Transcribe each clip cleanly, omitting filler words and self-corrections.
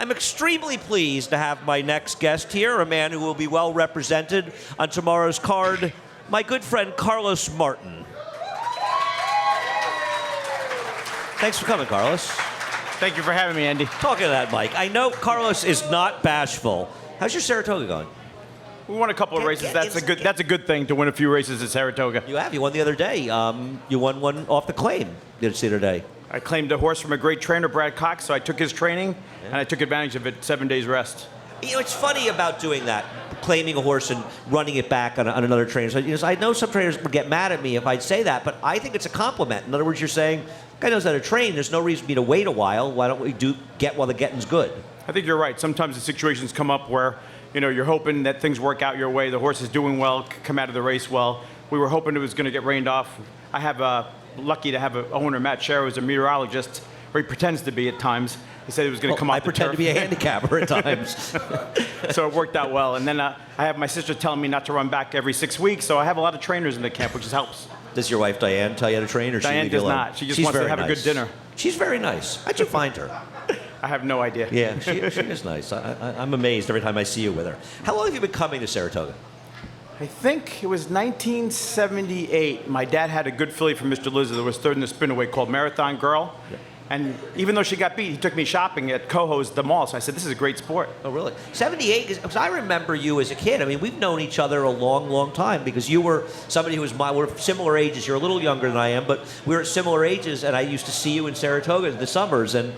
I'm extremely pleased to have my next guest here, a man who will be well represented on tomorrow's card, my good friend Carlos Martin. Thanks for coming, Carlos. Thank you for having me, Andy. Talking to that mic. I know Carlos is not bashful. How's your Saratoga going? We won a couple of races. That's a good thing to win a few races at Saratoga. You have. You won the other day. You won one off the claim the other day. I claimed a horse from a great trainer, Brad Cox, so I took his training, and I took advantage of it, 7 days rest. You know, it's funny about doing that, claiming a horse and running it back on another trainer. So, I know some trainers would get mad at me if I'd say that, but I think it's a compliment. In other words, you're saying, guy knows how to train. There's no reason for me to wait a while. Why don't we get while the getting's good? I think you're right. Sometimes the situations come up where, you're hoping that things work out your way. The horse is doing well, come out of the race well. We were hoping it was going to get rained off. I have lucky to have an owner, Matt Sherrow, who's a meteorologist, or he pretends to be at times. He said he was going to come off the turf. I pretend to be a handicapper at times. So it worked out well. And then I have my sister telling me not to run back every 6 weeks, so I have a lot of trainers in the camp, which helps. Does your wife, Diane, tell you how to train? Or Diane does not. She just wants to have a good dinner. She's very nice. How'd you find her? I have no idea. Yeah, she is nice. I'm amazed every time I see you with her. How long have you been coming to Saratoga? I think it was 1978. My dad had a good filly from Mr. Lizard that was third in the spinaway called Marathon Girl. Yeah. And even though she got beat, he took me shopping at Coho's, the mall. So I said, this is a great sport. Oh, really? 78, because I remember you as a kid. I mean, we've known each other a long, long time because you were somebody who was we're similar ages. You're a little younger than I am, but we were at similar ages, and I used to see you in Saratoga in the summers, and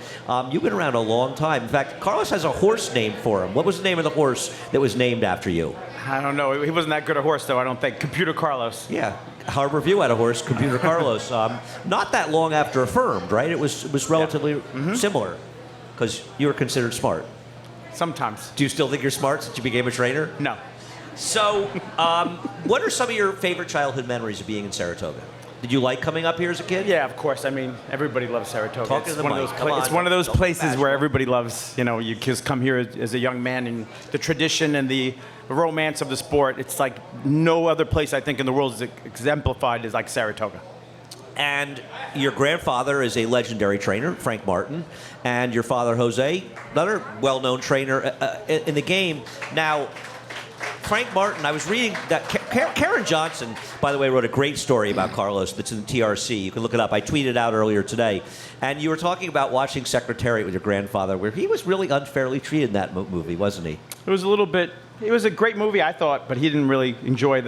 you've been around a long time. In fact, Carlos has a horse named for him. What was the name of the horse that was named after you? I don't know. He wasn't that good a horse, though, I don't think. Computer Carlos. Yeah. Harbor View had a horse, Computer Carlos. Not that long after affirmed, right? It was relatively similar because you were considered smart. Sometimes. Do you still think you're smart since you became a trainer? No. So, what are some of your favorite childhood memories of being in Saratoga? Did you like coming up here as a kid? Yeah, of course. I mean, everybody loves Saratoga. Talking to the mic. It's one of those places where everybody loves, you just come here as a young man, and the tradition and the romance of the sport, it's like no other place I think in the world is exemplified as like Saratoga. And your grandfather is a legendary trainer, Frank Martin, and your father, Jose, another well-known trainer in the game. Now, Frank Martin, I was reading that Karen Johnson, by the way, wrote a great story about Carlos that's in the TRC. You can look it up. I tweeted it out earlier today. And you were talking about watching Secretariat with your grandfather, where he was really unfairly treated in that movie, wasn't he? It was a little bit. It was a great movie, I thought, but he didn't really enjoy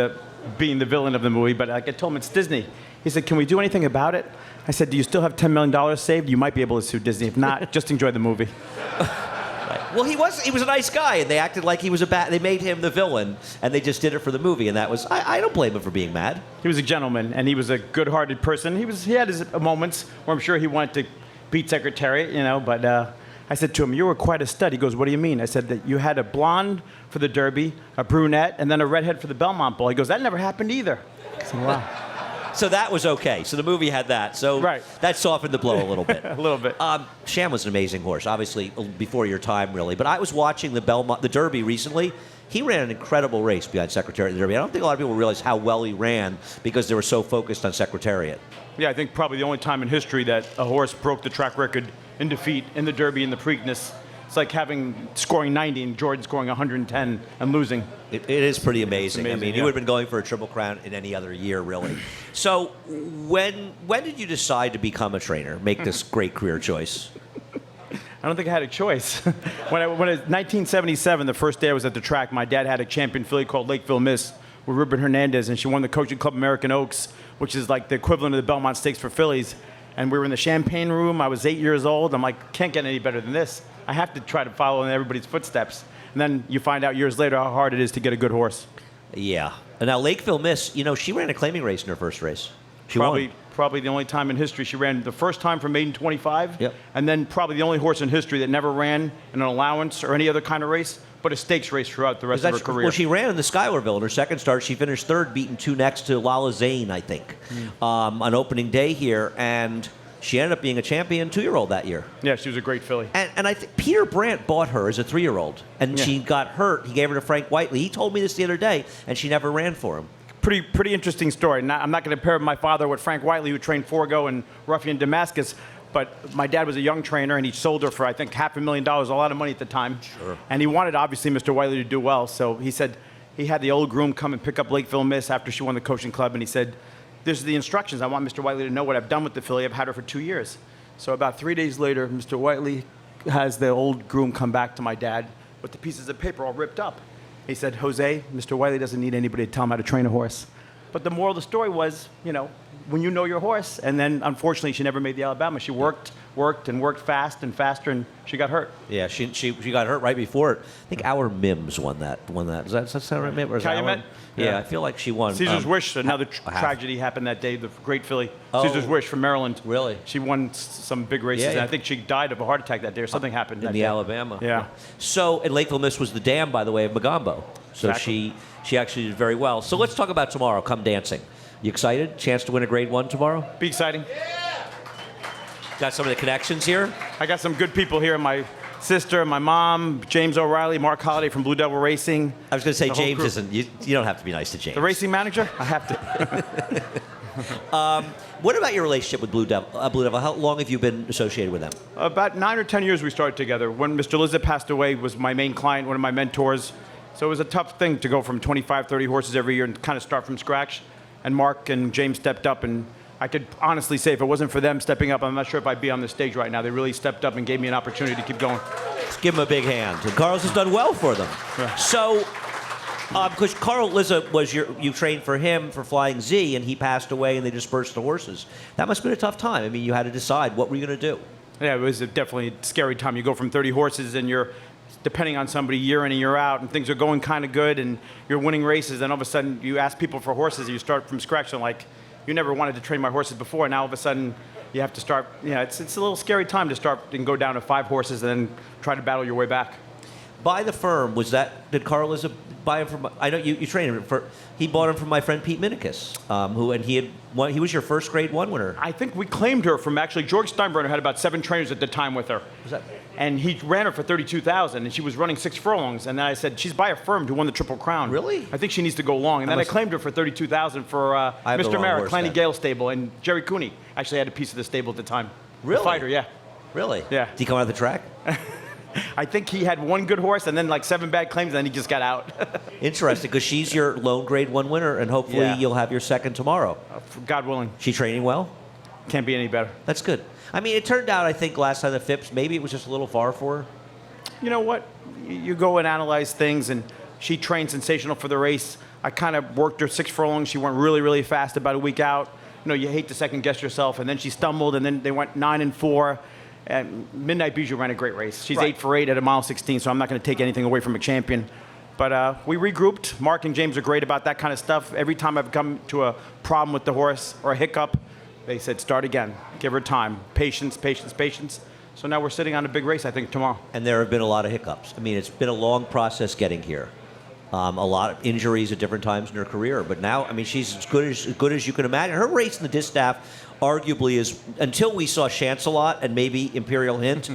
being the villain of the movie. But like I told him, it's Disney. He said, "Can we do anything about it?" I said, "Do you still have $10 million saved? You might be able to sue Disney. If not, just enjoy the movie." Well, he was a nice guy, and they acted like he was they made him the villain, and they just did it for the movie, and that was, I don't blame him for being mad. He was a gentleman, and he was a good-hearted person. He had his moments where I'm sure he wanted to beat Secretariat, but I said to him, "You were quite a stud." He goes, "What do you mean?" I said that you had a blonde for the Derby, a brunette, and then a redhead for the Belmont Bowl. He goes, "That never happened either." I said, "Wow." So that was okay. So the movie had that. So right. That softened the blow a little bit. A little bit. Sham was an amazing horse, obviously before your time, really. But I was watching the Derby recently. He ran an incredible race behind Secretariat of the Derby. I don't think a lot of people realize how well he ran because they were so focused on Secretariat. Yeah, I think probably the only time in history that a horse broke the track record in defeat in the Derby and the Preakness. It's like scoring 90 and Jordan scoring 110 and losing. It is pretty amazing. I mean, yeah. he would have been going for a Triple Crown in any other year, really. So when did you decide to become a trainer, make this great career choice? I don't think I had a choice. When it was 1977, the first day I was at the track, my dad had a champion filly called Lakeville Miss with Ruben Hernandez, and she won the Coaching Club American Oaks, which is like the equivalent of the Belmont Stakes for fillies. And we were in the champagne room. I was 8 years old. I'm like, can't get any better than this. I have to try to follow in everybody's footsteps. And then you find out years later how hard it is to get a good horse. Yeah. And now Lakeville Miss, she ran a claiming race in her first race. She won. Probably the only time in history she ran the first time for maiden 25. Yep. And then probably the only horse in history that never ran in an allowance or any other kind of race, but a stakes race throughout the rest of her career. Well, she ran in the Schuylerville in her second start. She finished third, beating two next to Lala Zane, I think, on opening day here. And she ended up being a champion 2-year-old that year. Yeah, she was a great filly. And I think Peter Brandt bought her as a 3-year-old. And she got hurt. He gave her to Frank Whiteley. He told me this the other day, and she never ran for him. Pretty interesting story. I'm not going to pair my father with Frank Whiteley, who trained Forgo and Ruffian Damascus. But my dad was a young trainer, and he sold her for, I think, $500,000, a lot of money at the time. Sure. And he wanted, obviously, Mr. Whiteley to do well. So he said he had the old groom come and pick up Lakeville Miss after she won the coaching club, and he said, "This is the instructions. I want Mr. Whiteley to know what I've done with the filly. I've had her for 2 years." So about 3 days later, Mr. Whiteley has the old groom come back to my dad with the pieces of paper all ripped up. He said, "Jose, Mr. Whiteley doesn't need anybody to tell him how to train a horse." But the moral of the story was, when you know your horse, and then unfortunately she never made the Alabama. She worked fast and faster, and she got hurt. Yeah, she got hurt right before it. I think Our Mims won that. Does that sound right? Or is that Calumet? Our? Yeah, I feel like she won. Caesar's Wish, another tragedy happened that day. The great filly, Caesar's Wish from Maryland. Really? She won some big races, Yeah, yeah. and I think she died of a heart attack that day, or something happened In that the day. Alabama. Yeah. So, and Lakeville Miss was the dam, by the way, of Magambo. So Exactly. she actually did very well. So let's talk about tomorrow. Come dancing. You excited? Chance to win a Grade 1 tomorrow? Be exciting. Got some of the connections here? I got some good people here. My sister, my mom, James O'Reilly, Mark Holliday from Blue Devil Racing. I was going to say, The whole James group. isn't. You don't have to be nice to James. The racing manager? I have to. What about your relationship with Blue Devil? How long have you been associated with them? About 9 or 10 years we started together. When Mr. Lizzet passed away, was my main client, one of my mentors. So it was a tough thing to go from 25, 30 horses every year and kind of start from scratch. And Mark and James stepped up, and I could honestly say if it wasn't for them stepping up, I'm not sure if I'd be on the stage right now. They really stepped up and gave me an opportunity to keep going. Let's give them a big hand. And Carlos has done well for them. Yeah. So, because Carl Lizzet was you trained for him for Flying Z, and he passed away, and they dispersed the horses. That must have been a tough time. I mean, you had to decide what were you going to do. Yeah, it was definitely a scary time. You go from 30 horses and you're depending on somebody year in and year out, and things are going kind of good, and you're winning races, and all of a sudden you ask people for horses, and you start from scratch, and like, you never wanted to train my horses before, and now all of a sudden you have to start, it's a little scary time to start and go down to 5 horses and then try to battle your way back. By the firm, did Carl Lizzet buy him from, I know you trained him, he bought him from my friend Pete Minikis, he was your first Grade 1 winner. I think we claimed her from, actually, George Steinbrenner had about 7 trainers at the time with her. And he ran her for $32,000, and she was running 6 furlongs. And then I said, she's by a firm who won the Triple Crown. Really? I think she needs to go long. And then I claimed her for $32,000 for Mr. Merrick, Clanny Gale stable, and Jerry Cooney actually had a piece of the stable at the time. Really? The fighter, yeah. Really? Yeah. Did he come out of the track? I think he had 1 good horse and then like 7 bad claims, and then he just got out. Interesting, because she's your lone Grade 1 winner, and hopefully you'll have your second tomorrow. God willing. She training well? Can't be any better. That's good. I mean, it turned out, I think, last time the Phipps, maybe it was just a little far for her. You know what? You go and analyze things, and she trained sensational for the race. I kind of worked her 6 furlongs. She went really, really fast about a week out. You hate to second guess yourself, and then she stumbled, and then they went 9-4. And Midnight Bijou ran a great race. She's 8 for 8 at a mile 16, so I'm not going to take anything away from a champion. But we regrouped. Mark and James are great about that kind of stuff. Every time I've come to a problem with the horse or a hiccup, they said, start again. Give her time. Patience, patience, patience. So now we're sitting on a big race, I think, tomorrow. And there have been a lot of hiccups. I mean, it's been a long process getting here. A lot of injuries at different times in her career. But now, I mean, she's as good as you can imagine. Her race in the distaff arguably is, until we saw Chancelot and maybe Imperial Hint,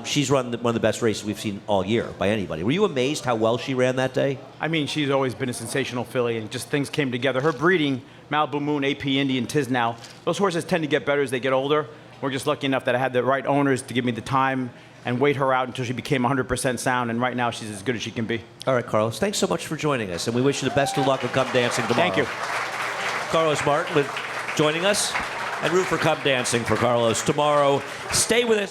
she's run one of the best races we've seen all year by anybody. Were you amazed how well she ran that day? I mean, she's always been a sensational filly, and just things came together. Her breeding, Malibu Moon, AP Indy, and Tisnow, those horses tend to get better as they get older. We're just lucky enough that I had the right owners to give me the time and wait her out until she became 100% sound, and right now she's as good as she can be. All right, Carlos, thanks so much for joining us, and we wish you the best of luck with Come Dancing tomorrow. Thank you. Carlos Martin joining us, and root for Come Dancing for Carlos tomorrow. Stay with us.